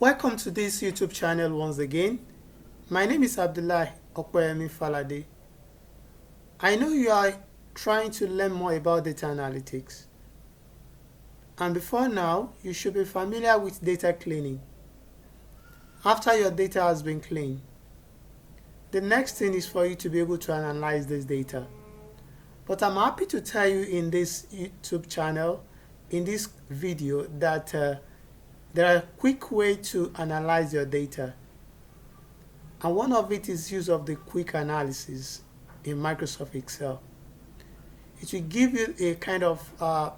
Welcome to this YouTube channel once again. My name is Abdullahi Okweyemi Falade. I know you are trying to learn more about data analytics. And before now, you should be familiar with data cleaning. After your data has been cleaned, the next thing is for you to be able to analyze this data. But I'm happy to tell you in this YouTube channel, in this video, that there are quick ways to analyze your data. And one of it is use of the quick analysis in Microsoft Excel. It will give you a kind of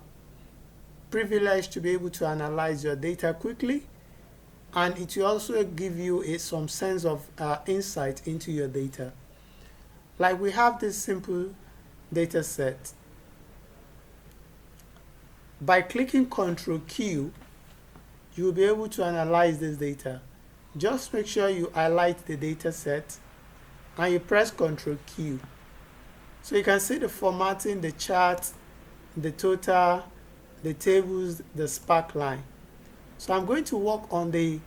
privilege to be able to analyze your data quickly, and it will also give you some sense of insight into your data. Like we have this simple data set. By clicking Ctrl Q, you will be able to analyze this data. Just make sure you highlight the data set and you press Ctrl Q. So you can see the formatting, the chart, the total, the tables, the spark line. So I'm going to work on the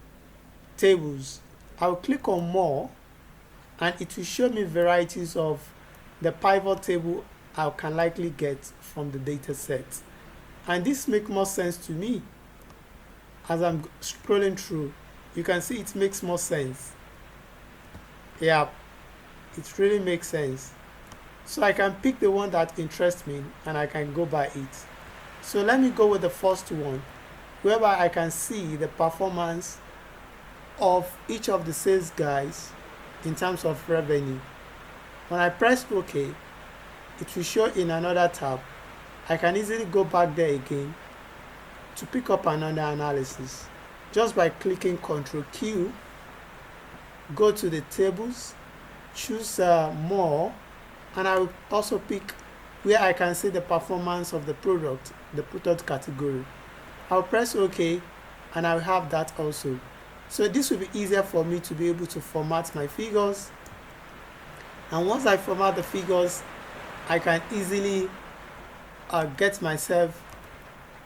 tables. I'll click on more and it will show me varieties of the pivot table I can likely get from the data set. And this makes more sense to me. As I'm scrolling through, you can see it makes more sense. Yeah, it really makes sense. So I can pick the one that interests me and I can go by it. So let me go with the first one, whereby I can see the performance of each of the sales guys in terms of revenue. When I press OK, it will show in another tab. I can easily go back there again to pick up another analysis just by clicking Ctrl Q, go to the tables, choose more, and I will also pick where I can see the performance of the product category. I'll press OK and I'll have that also. So this will be easier for me to be able to format my figures, and once I format the figures, I can easily get myself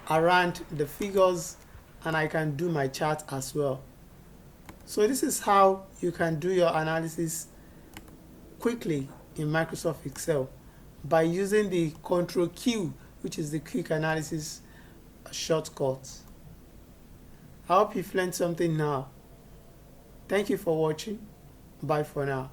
around the figures and I can do my chart as well. So this is how you can do your analysis quickly in Microsoft Excel by using the Ctrl Q, which is the quick analysis shortcut. I hope you've learned something now. Thank you for watching. Bye for now.